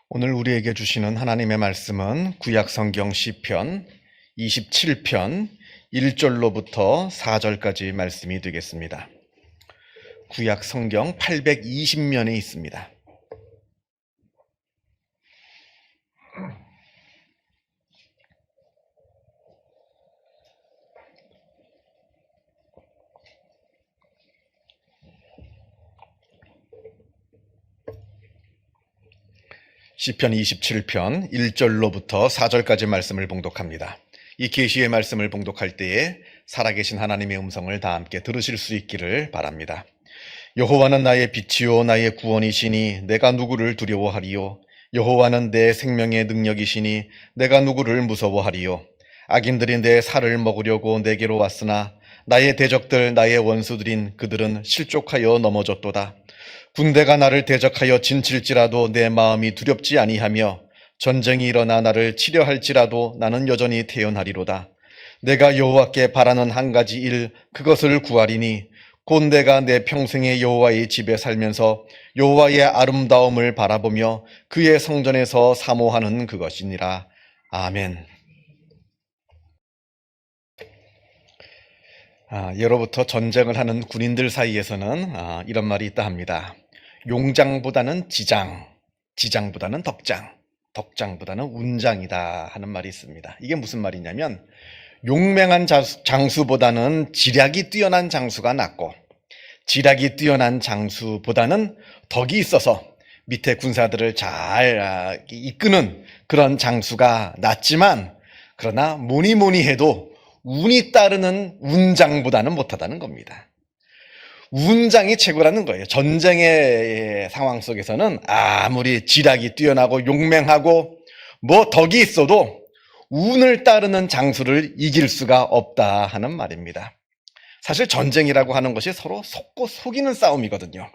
오늘 우리에게 주시는 하나님의 말씀은 구약 성경 시편 27편 1절로부터 4절까지 말씀이 되겠습니다. 구약 성경 820면에 있습니다. 시편 27편 1절로부터 4절까지 말씀을 봉독합니다. 이 계시의 말씀을 봉독할 때에 살아계신 하나님의 음성을 다 함께 들으실 수 있기를 바랍니다. 여호와는 나의 빛이요 나의 구원이시니 내가 누구를 두려워하리요. 여호와는 내 생명의 능력이시니 내가 누구를 무서워하리요. 악인들이 내 살을 먹으려고 내게로 왔으나 나의 대적들 나의 원수들인 그들은 실족하여 넘어졌도다. 군대가 나를 대적하여 진칠지라도 내 마음이 두렵지 아니하며 전쟁이 일어나 나를 치려 할지라도 나는 여전히 태어나리로다. 내가 여호와께 바라는 한 가지 일 그것을 구하리니 곧 내가 내 평생에 여호와의 집에 살면서 여호와의 아름다움을 바라보며 그의 성전에서 사모하는 그것이니라. 아멘. 예로부터 전쟁을 하는 군인들 사이에서는 이런 말이 있다 합니다. 용장보다는 지장, 지장보다는 덕장, 덕장보다는 운장이다 하는 말이 있습니다. 이게 무슨 말이냐면 용맹한 장수보다는 지략이 뛰어난 장수가 낫고 지략이 뛰어난 장수보다는 덕이 있어서 밑에 군사들을 잘 이끄는 그런 장수가 낫지만 그러나 뭐니 해도 운이 따르는 운장보다는 못하다는 겁니다. 운장이 최고라는 거예요. 전쟁의 상황 속에서는 아무리 지략이 뛰어나고 용맹하고 뭐 덕이 있어도 운을 따르는 장수를 이길 수가 없다 하는 말입니다. 사실 전쟁이라고 하는 것이 서로 속고 속이는 싸움이거든요.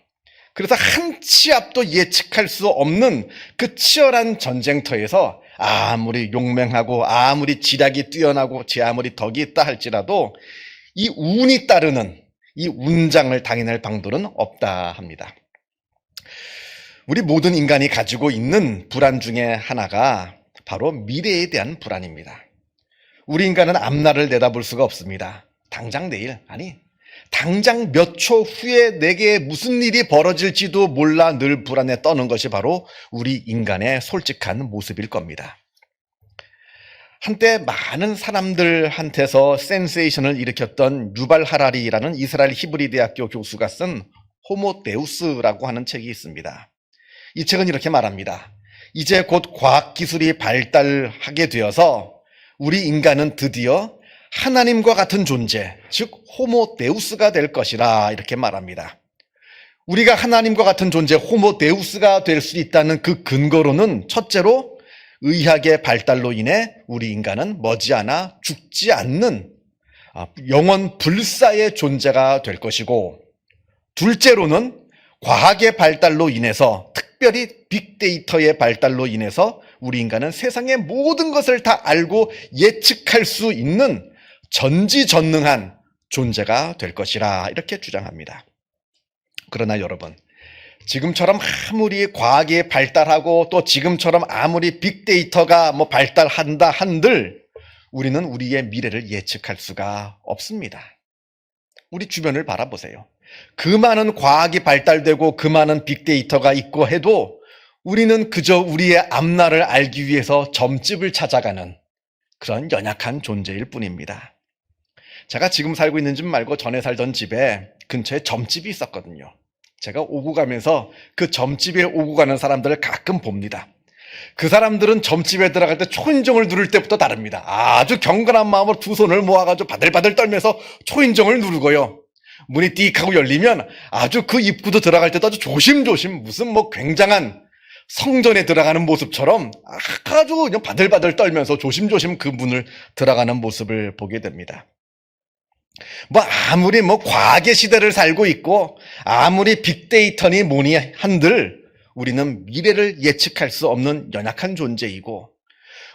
그래서 한 치 앞도 예측할 수 없는 그 치열한 전쟁터에서 아무리 용맹하고 아무리 지략이 뛰어나고 아무리 덕이 있다 할지라도 이 운이 따르는 이 운장을 당해낼 방도는 없다 합니다. 우리 모든 인간이 가지고 있는 불안 중에 하나가 바로 미래에 대한 불안입니다. 우리 인간은 앞날을 내다볼 수가 없습니다. 당장 내일, 아니 당장 몇 초 후에 내게 무슨 일이 벌어질지도 몰라 늘 불안에 떠는 것이 바로 우리 인간의 솔직한 모습일 겁니다. 한때 많은 사람들한테서 센세이션을 일으켰던 유발 하라리라는 이스라엘 히브리 대학교 교수가 쓴 호모 데우스라고 하는 책이 있습니다. 이 책은 이렇게 말합니다. 이제 곧 과학기술이 발달하게 되어서 우리 인간은 드디어 하나님과 같은 존재, 즉 호모 데우스가 될 것이라 이렇게 말합니다. 우리가 하나님과 같은 존재, 호모 데우스가 될 수 있다는 그 근거로는 첫째로 의학의 발달로 인해 우리 인간은 머지않아 죽지 않는 영원 불사의 존재가 될 것이고, 둘째로는 과학의 발달로 인해서, 특별히 빅데이터의 발달로 인해서 우리 인간은 세상의 모든 것을 다 알고 예측할 수 있는 전지전능한 존재가 될 것이라 이렇게 주장합니다. 그러나 여러분, 지금처럼 아무리 과학이 발달하고 또 지금처럼 아무리 빅데이터가 발달한다 한들 우리는 우리의 미래를 예측할 수가 없습니다. 우리 주변을 바라보세요. 그 많은 과학이 발달되고 그 많은 빅데이터가 있고 해도 우리는 그저 우리의 앞날을 알기 위해서 점집을 찾아가는 그런 연약한 존재일 뿐입니다. 제가 지금 살고 있는 집 말고 전에 살던 집에 근처에 점집이 있었거든요. 제가 오고 가면서 그 점집에 오고 가는 사람들을 가끔 봅니다. 그 사람들은 점집에 들어갈 때 초인종을 누를 때부터 다릅니다. 아주 경건한 마음으로 두 손을 모아가지고 바들바들 떨면서 초인종을 누르고요. 문이 띡 하고 열리면 아주 그 입구도 들어갈 때도 아주 조심조심 무슨 굉장한 성전에 들어가는 모습처럼 아주 그냥 바들바들 떨면서 조심조심 그 문을 들어가는 모습을 보게 됩니다. 아무리 과학의 시대를 살고 있고 아무리 빅데이터니 뭐니 한들 우리는 미래를 예측할 수 없는 연약한 존재이고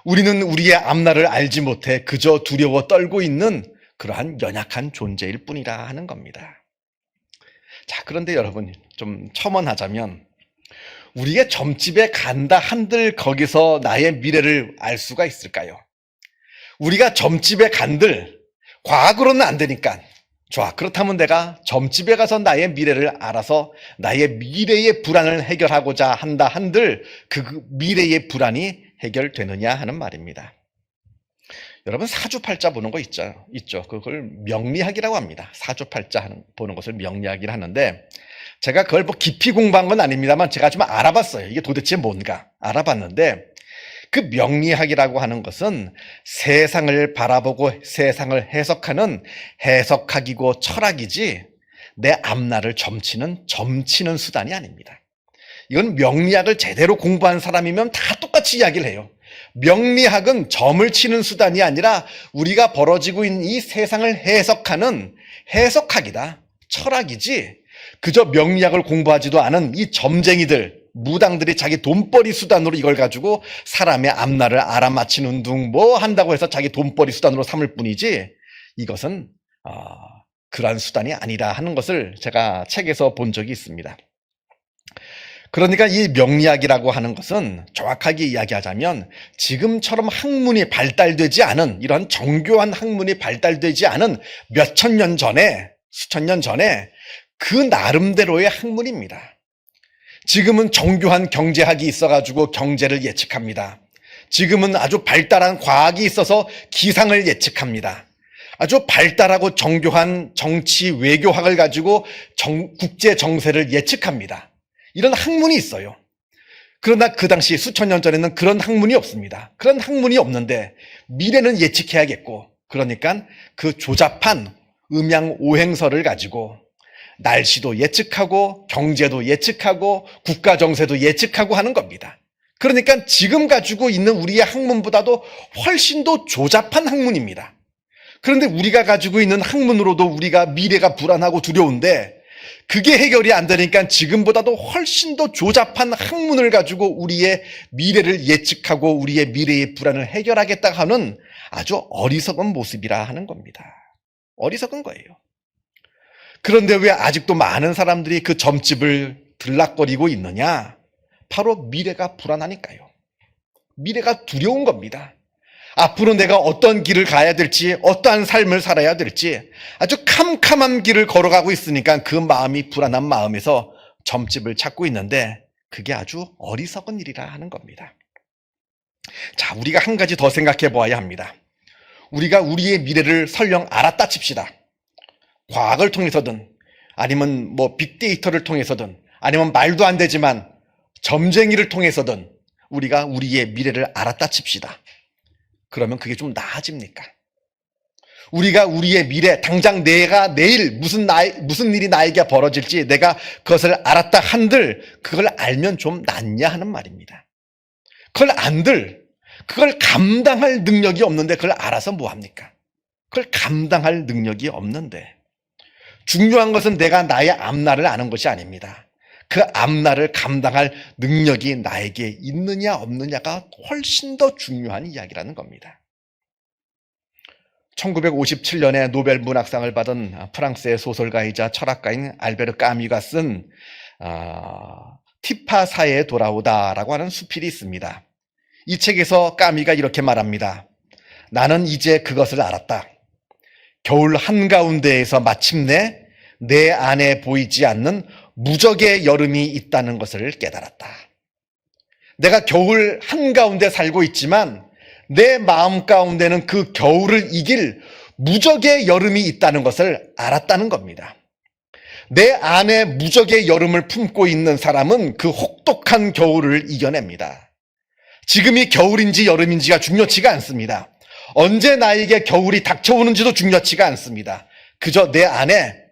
우리는 우리의 앞날을 알지 못해 그저 두려워 떨고 있는 그러한 연약한 존재일 뿐이라 하는 겁니다. 자, 그런데 여러분 좀 첨언하자면 우리가 점집에 간다 한들 거기서 나의 미래를 알 수가 있을까요? 우리가 점집에 간들 과학으로는 안 되니까 좋아, 그렇다면 내가 점집에 가서 나의 미래를 알아서 나의 미래의 불안을 해결하고자 한다 한들 그 미래의 불안이 해결되느냐 하는 말입니다. 여러분, 사주팔자 보는 거 있죠. 그걸 명리학이라고 합니다. 사주팔자 보는 것을 명리학이라 하는데, 제가 그걸 뭐 깊이 공부한 건 아닙니다만 제가 좀 알아봤어요. 이게 도대체 뭔가 알아봤는데, 그 명리학이라고 하는 것은 세상을 바라보고 세상을 해석하는 해석학이고 철학이지 내 앞날을 점치는 수단이 아닙니다. 이건 명리학을 제대로 공부한 사람이면 다 똑같이 이야기를 해요. 명리학은 점을 치는 수단이 아니라 우리가 벌어지고 있는 이 세상을 해석하는 해석학이다, 철학이지 그저 명리학을 공부하지도 않은 이 점쟁이들, 무당들이 자기 돈벌이 수단으로 이걸 가지고 사람의 앞날을 알아맞히는 둥 뭐 한다고 해서 자기 돈벌이 수단으로 삼을 뿐이지 이것은 그러한 수단이 아니라 하는 것을 제가 책에서 본 적이 있습니다. 그러니까 이 명리학이라고 하는 것은 정확하게 이야기하자면 지금처럼 학문이 발달되지 않은, 이런 정교한 학문이 발달되지 않은 몇천 년 전에, 수천 년 전에 그 나름대로의 학문입니다. 지금은 정교한 경제학이 있어가지고 경제를 예측합니다. 지금은 아주 발달한 과학이 있어서 기상을 예측합니다. 아주 발달하고 정교한 정치 외교학을 가지고 국제 정세를 예측합니다. 이런 학문이 있어요. 그러나 그 당시 수천 년 전에는 그런 학문이 없습니다. 그런 학문이 없는데 미래는 예측해야겠고, 그러니까 그 조잡한 음양오행설을 가지고 날씨도 예측하고 경제도 예측하고 국가 정세도 예측하고 하는 겁니다. 그러니까 지금 가지고 있는 우리의 학문보다도 훨씬 더 조잡한 학문입니다. 그런데 우리가 가지고 있는 학문으로도 우리가 미래가 불안하고 두려운데 그게 해결이 안 되니까 지금보다도 훨씬 더 조잡한 학문을 가지고 우리의 미래를 예측하고 우리의 미래의 불안을 해결하겠다 하는 아주 어리석은 모습이라 하는 겁니다. 어리석은 거예요. 그런데 왜 아직도 많은 사람들이 그 점집을 들락거리고 있느냐? 바로 미래가 불안하니까요. 미래가 두려운 겁니다. 앞으로 내가 어떤 길을 가야 될지, 어떠한 삶을 살아야 될지 아주 캄캄한 길을 걸어가고 있으니까 그 마음이 불안한 마음에서 점집을 찾고 있는데 그게 아주 어리석은 일이라 하는 겁니다. 자, 우리가 한 가지 더 생각해 보아야 합니다. 우리가 우리의 미래를 설령 알았다 칩시다. 과학을 통해서든 아니면 뭐 빅데이터를 통해서든 아니면 말도 안 되지만 점쟁이를 통해서든 우리가 우리의 미래를 알았다 칩시다. 그러면 그게 좀 나아집니까? 우리가 우리의 미래, 당장 내가 내일 무슨 일이 나에게 벌어질지 내가 그것을 알았다 한들 그걸 알면 좀 낫냐 하는 말입니다. 그걸 안들, 그걸 감당할 능력이 없는데 그걸 알아서 뭐합니까? 그걸 감당할 능력이 없는데, 중요한 것은 내가 나의 앞날을 아는 것이 아닙니다. 그 앞날을 감당할 능력이 나에게 있느냐 없느냐가 훨씬 더 중요한 이야기라는 겁니다. 1957년에 노벨 문학상을 받은 프랑스의 소설가이자 철학가인 알베르 까미가 쓴 티파사에 돌아오다라고 하는 수필이 있습니다. 이 책에서 까미가 이렇게 말합니다. 나는 이제 그것을 알았다. 겨울 한가운데에서 마침내 내 안에 보이지 않는 무적의 여름이 있다는 것을 깨달았다. 내가 겨울 한가운데 살고 있지만 내 마음 가운데는 그 겨울을 이길 무적의 여름이 있다는 것을 알았다는 겁니다. 내 안에 무적의 여름을 품고 있는 사람은 그 혹독한 겨울을 이겨냅니다. 지금이 겨울인지 여름인지가 중요치가 않습니다. 언제 나에게 겨울이 닥쳐오는지도 중요치가 않습니다. 그저 내 안에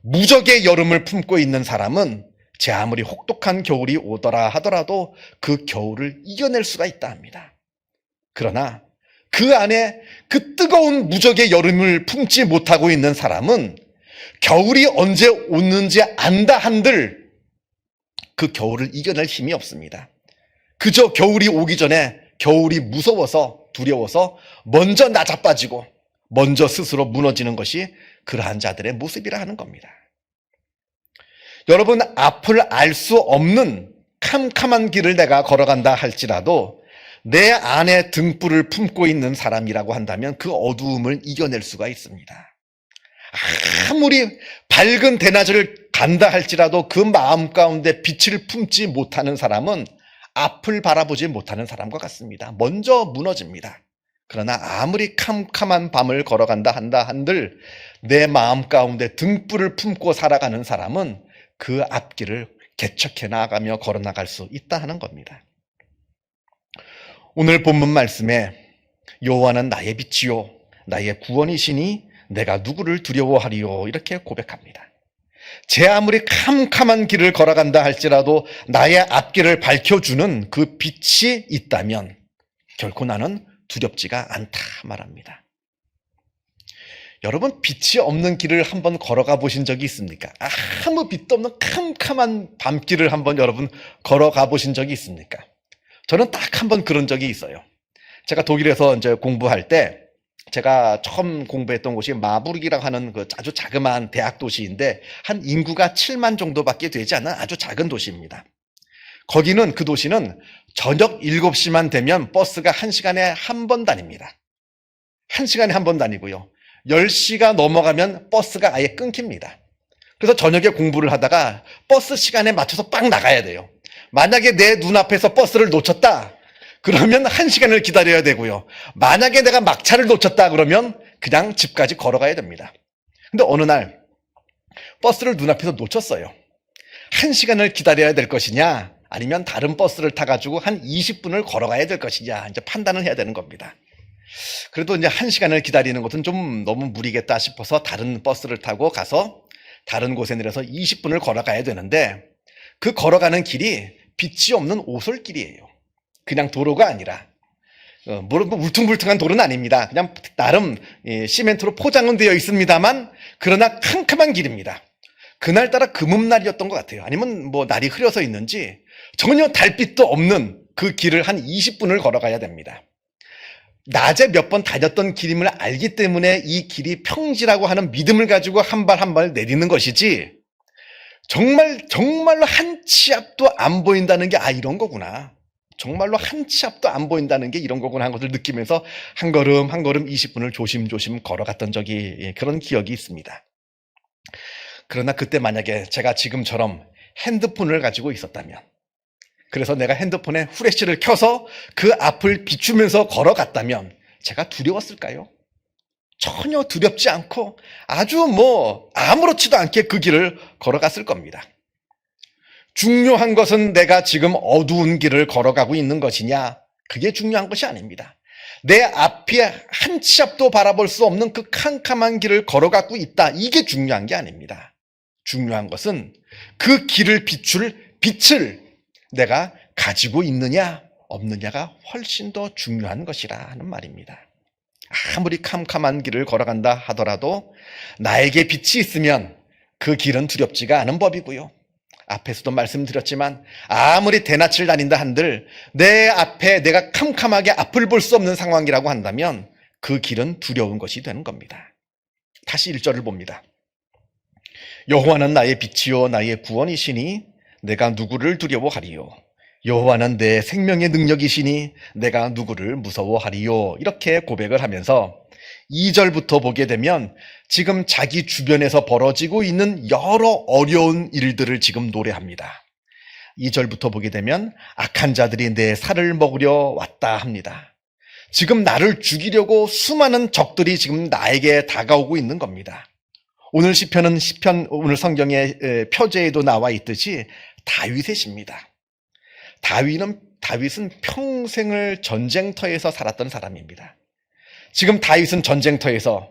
무적의 여름을 품고 있는 사람은 제 아무리 혹독한 겨울이 오더라 하더라도 그 겨울을 이겨낼 수가 있다 합니다. 그러나 그 안에 그 뜨거운 무적의 여름을 품지 못하고 있는 사람은 겨울이 언제 오는지 안다 한들 그 겨울을 이겨낼 힘이 없습니다. 그저 겨울이 오기 전에 겨울이 무서워서 두려워서 먼저 나자빠지고 먼저 스스로 무너지는 것이 그러한 자들의 모습이라 하는 겁니다. 여러분, 앞을 알 수 없는 캄캄한 길을 내가 걸어간다 할지라도 내 안에 등불을 품고 있는 사람이라고 한다면 그 어두움을 이겨낼 수가 있습니다. 아무리 밝은 대낮을 간다 할지라도 그 마음 가운데 빛을 품지 못하는 사람은 앞을 바라보지 못하는 사람과 같습니다. 먼저 무너집니다. 그러나 아무리 캄캄한 밤을 걸어간다 한다 한들 내 마음 가운데 등불을 품고 살아가는 사람은 그 앞길을 개척해 나가며 걸어 나갈 수 있다 하는 겁니다. 오늘 본문 말씀에 여호와는 나의 빛이요 나의 구원이시니 내가 누구를 두려워하리요 이렇게 고백합니다. 제 아무리 캄캄한 길을 걸어간다 할지라도 나의 앞길을 밝혀주는 그 빛이 있다면 결코 나는 두렵지가 않다 말합니다. 여러분, 빛이 없는 길을 한번 걸어가 보신 적이 있습니까? 아무 빛도 없는 캄캄한 밤길을 한번 여러분 걸어가 보신 적이 있습니까? 저는 딱 한 번 그런 적이 있어요. 제가 독일에서 이제 공부할 때 제가 처음 공부했던 곳이 마부르기라고 하는 그 아주 자그마한 대학 도시인데 한 인구가 7만 정도밖에 되지 않는 아주 작은 도시입니다. 거기는 그 도시는 저녁 7시만 되면 버스가 1시간에 한 번 다닙니다. 1시간에 한 번 다니고요. 10시가 넘어가면 버스가 아예 끊깁니다. 그래서 저녁에 공부를 하다가 버스 시간에 맞춰서 빡 나가야 돼요. 만약에 내 눈앞에서 버스를 놓쳤다 그러면 1시간을 기다려야 되고요. 만약에 내가 막차를 놓쳤다 그러면 그냥 집까지 걸어가야 됩니다. 근데 어느 날 버스를 눈앞에서 놓쳤어요. 1시간을 기다려야 될 것이냐 아니면 다른 버스를 타가지고 한 20분을 걸어가야 될 것이냐 이제 판단을 해야 되는 겁니다. 그래도 이제 1시간을 기다리는 것은 좀 너무 무리겠다 싶어서 다른 버스를 타고 가서 다른 곳에 내려서 20분을 걸어가야 되는데 그 걸어가는 길이 빛이 없는 오솔길이에요. 그냥 도로가 아니라 울퉁불퉁한 도로는 아닙니다. 그냥 나름 시멘트로 포장은 되어 있습니다만 그러나 캄캄한 길입니다. 그날따라 금음날이었던 것 같아요. 아니면 뭐 날이 흐려서 있는지 전혀 달빛도 없는 그 길을 한 20분을 걸어가야 됩니다. 낮에 몇 번 다녔던 길임을 알기 때문에 이 길이 평지라고 하는 믿음을 가지고 한 발 한 발 내딛는 것이지 정말로 한 치 앞도 안 보인다는 게 이런 거구나. 정말로 한 치 앞도 안 보인다는 게 이런 거구나 하는 것을 느끼면서 한 걸음 한 걸음 20분을 조심조심 걸어갔던 적이 그런 기억이 있습니다. 그러나 그때 만약에 제가 지금처럼 핸드폰을 가지고 있었다면 그래서 내가 핸드폰에 후레쉬를 켜서 그 앞을 비추면서 걸어갔다면 제가 두려웠을까요? 전혀 두렵지 않고 아주 아무렇지도 않게 그 길을 걸어갔을 겁니다. 중요한 것은 내가 지금 어두운 길을 걸어가고 있는 것이냐? 그게 중요한 것이 아닙니다. 내 앞에 한 치 앞도 바라볼 수 없는 그 캄캄한 길을 걸어가고 있다. 이게 중요한 게 아닙니다. 중요한 것은 그 길을 비출 빛을 내가 가지고 있느냐 없느냐가 훨씬 더 중요한 것이라 하는 말입니다. 아무리 캄캄한 길을 걸어간다 하더라도 나에게 빛이 있으면 그 길은 두렵지가 않은 법이고요. 앞에서도 말씀드렸지만 아무리 대낮을 다닌다 한들 내 앞에 내가 캄캄하게 앞을 볼 수 없는 상황이라고 한다면 그 길은 두려운 것이 되는 겁니다. 다시 1절을 봅니다. 여호와는 나의 빛이요 나의 구원이시니 내가 누구를 두려워하리요. 여호와는 내 생명의 능력이시니 내가 누구를 무서워하리요. 이렇게 고백을 하면서 2절부터 보게 되면 지금 자기 주변에서 벌어지고 있는 여러 어려운 일들을 지금 노래합니다. 2절부터 보게 되면 악한 자들이 내 살을 먹으려 왔다 합니다. 지금 나를 죽이려고 수많은 적들이 지금 나에게 다가오고 있는 겁니다. 오늘 시편은 오늘 성경의 표제에도 나와 있듯이 다윗의 시입니다. 다윗은 평생을 전쟁터에서 살았던 사람입니다. 지금 다윗은 전쟁터에서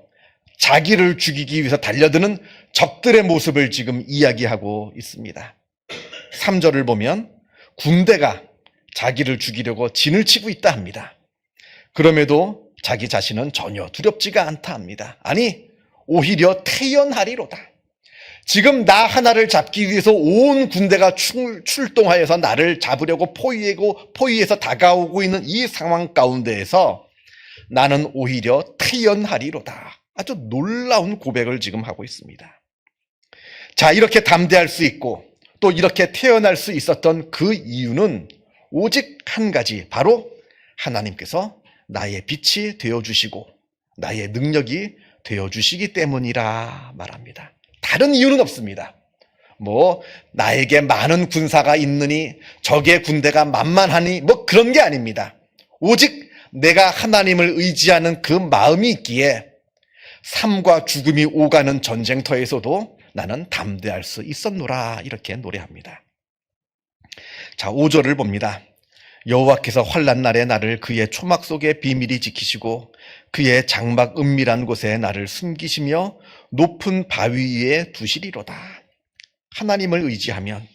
자기를 죽이기 위해서 달려드는 적들의 모습을 지금 이야기하고 있습니다. 3절을 보면 군대가 자기를 죽이려고 진을 치고 있다 합니다. 그럼에도 자기 자신은 전혀 두렵지가 않다 합니다. 아니, 오히려 태연하리로다. 지금 나 하나를 잡기 위해서 온 군대가 출동하여서 나를 잡으려고 포위해서 다가오고 있는 이 상황 가운데에서 나는 오히려 태연하리로다. 아주 놀라운 고백을 지금 하고 있습니다. 자, 이렇게 담대할 수 있고 또 이렇게 태어날 수 있었던 그 이유는 오직 한 가지, 바로 하나님께서 나의 빛이 되어주시고 나의 능력이 되어주시기 때문이라 말합니다. 다른 이유는 없습니다. 나에게 많은 군사가 있느니 적의 군대가 만만하니 그런 게 아닙니다. 오직 내가 하나님을 의지하는 그 마음이 있기에 삶과 죽음이 오가는 전쟁터에서도 나는 담대할 수 있었노라, 이렇게 노래합니다. 자, 5절을 봅니다. 여호와께서 환난 날에 나를 그의 초막 속에 비밀히 지키시고 그의 장막 은밀한 곳에 나를 숨기시며 높은 바위 위에 두시리로다. 하나님을 의지하면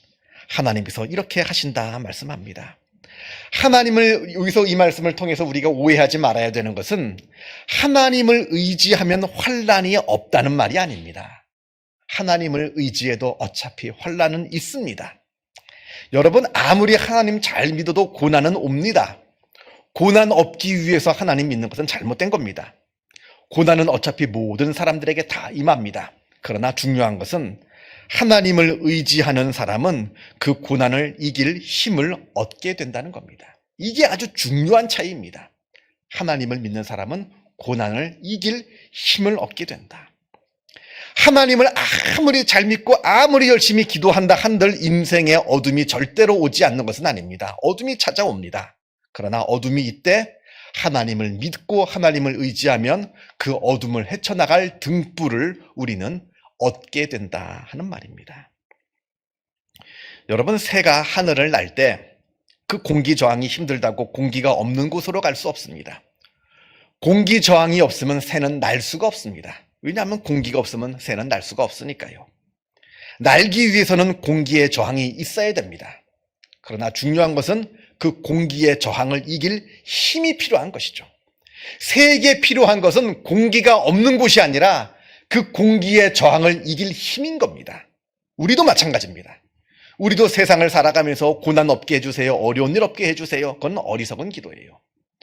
하나님께서 이렇게 하신다 말씀합니다. 하나님을, 여기서 이 말씀을 통해서 우리가 오해하지 말아야 되는 것은 하나님을 의지하면 환난이 없다는 말이 아닙니다. 하나님을 의지해도 어차피 환난은 있습니다. 여러분, 아무리 하나님 잘 믿어도 고난은 옵니다. 고난 없기 위해서 하나님 믿는 것은 잘못된 겁니다. 고난은 어차피 모든 사람들에게 다 임합니다. 그러나 중요한 것은 하나님을 의지하는 사람은 그 고난을 이길 힘을 얻게 된다는 겁니다. 이게 아주 중요한 차이입니다. 하나님을 믿는 사람은 고난을 이길 힘을 얻게 된다. 하나님을 아무리 잘 믿고 아무리 열심히 기도한다 한들 인생에 어둠이 절대로 오지 않는 것은 아닙니다. 어둠이 찾아옵니다. 그러나 어둠이 이때 하나님을 믿고 하나님을 의지하면 그 어둠을 헤쳐나갈 등불을 우리는 얻게 된다 하는 말입니다. 여러분, 새가 하늘을 날 때 그 공기 저항이 힘들다고 공기가 없는 곳으로 갈 수 없습니다. 공기 저항이 없으면 새는 날 수가 없습니다. 왜냐하면 공기가 없으면 새는 날 수가 없으니까요. 날기 위해서는 공기의 저항이 있어야 됩니다. 그러나 중요한 것은 그 공기의 저항을 이길 힘이 필요한 것이죠. 새에게 필요한 것은 공기가 없는 곳이 아니라 그 공기의 저항을 이길 힘인 겁니다. 우리도 마찬가지입니다. 우리도 세상을 살아가면서 고난 없게 해주세요, 어려운 일 없게 해주세요, 그건 어리석은 기도예요.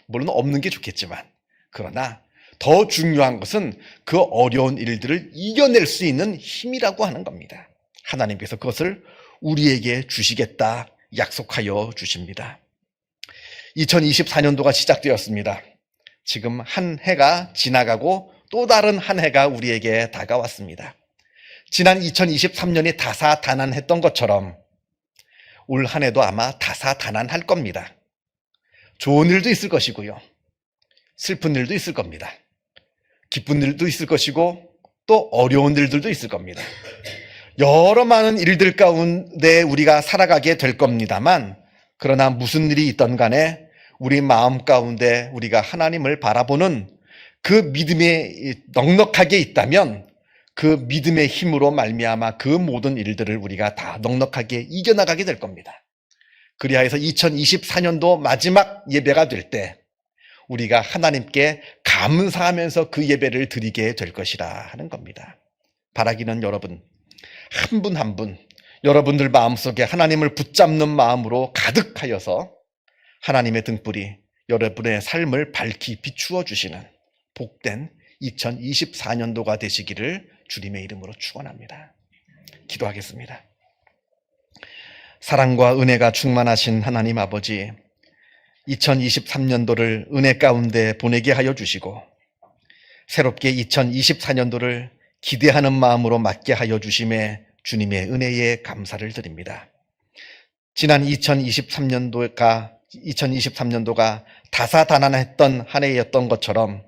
물론 없는 게 좋겠지만, 그러나 더 중요한 것은 그 어려운 일들을 이겨낼 수 있는 힘이라고 하는 겁니다. 하나님께서 그것을 우리에게 주시겠다 약속하여 주십니다. 2024년도가 시작되었습니다. 지금 한 해가 지나가고 또 다른 한 해가 우리에게 다가왔습니다. 지난 2023년이 다사다난했던 것처럼 올 한 해도 아마 다사다난할 겁니다. 좋은 일도 있을 것이고요, 슬픈 일도 있을 겁니다. 기쁜 일도 있을 것이고 또 어려운 일들도 있을 겁니다. 여러 많은 일들 가운데 우리가 살아가게 될 겁니다만, 그러나 무슨 일이 있던 간에 우리 마음 가운데 우리가 하나님을 바라보는 그 믿음이 넉넉하게 있다면 그 믿음의 힘으로 말미암아 그 모든 일들을 우리가 다 넉넉하게 이겨나가게 될 겁니다. 그리하여서 2024년도 마지막 예배가 될 때 우리가 하나님께 감사하면서 그 예배를 드리게 될 것이라 하는 겁니다. 바라기는 여러분 한 분 한 분 여러분들 마음속에 하나님을 붙잡는 마음으로 가득하여서 하나님의 등불이 여러분의 삶을 밝히 비추어 주시는 복된 2024년도가 되시기를 주님의 이름으로 축원합니다. 기도하겠습니다. 사랑과 은혜가 충만하신 하나님 아버지, 2023년도를 은혜 가운데 보내게 하여 주시고 새롭게 2024년도를 기대하는 마음으로 맞게 하여 주심에 주님의 은혜에 감사를 드립니다. 지난 2023년도가 다사다난했던 한 해였던 것처럼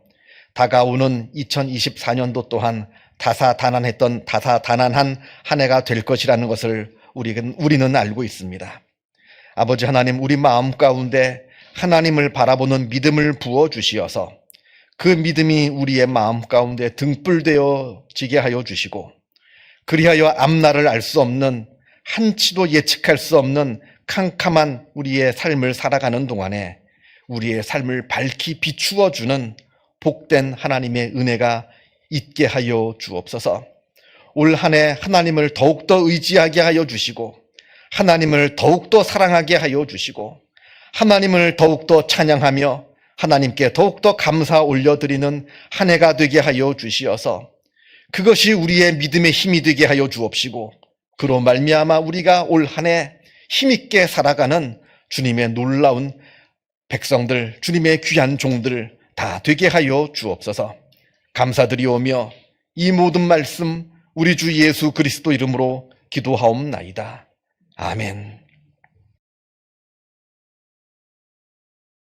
다가오는 2024년도 또한 다사다난한 한 해가 될 것이라는 것을 우리는 알고 있습니다. 아버지 하나님, 우리 마음 가운데 하나님을 바라보는 믿음을 부어주시어서 그 믿음이 우리의 마음 가운데 등불되어지게 하여 주시고, 그리하여 앞날을 알 수 없는, 한치도 예측할 수 없는 캄캄한 우리의 삶을 살아가는 동안에 우리의 삶을 밝히 비추어주는 복된 하나님의 은혜가 있게 하여 주옵소서. 올 한 해 하나님을 더욱더 의지하게 하여 주시고, 하나님을 더욱더 사랑하게 하여 주시고, 하나님을 더욱더 찬양하며 하나님께 더욱더 감사 올려드리는 한 해가 되게 하여 주시어서 그것이 우리의 믿음의 힘이 되게 하여 주옵시고, 그로 말미암아 우리가 올 한 해 힘있게 살아가는 주님의 놀라운 백성들, 주님의 귀한 종들 다 되게 하여 주옵소서. 감사드리오며 이 모든 말씀 우리 주 예수 그리스도 이름으로 기도하옵나이다. 아멘.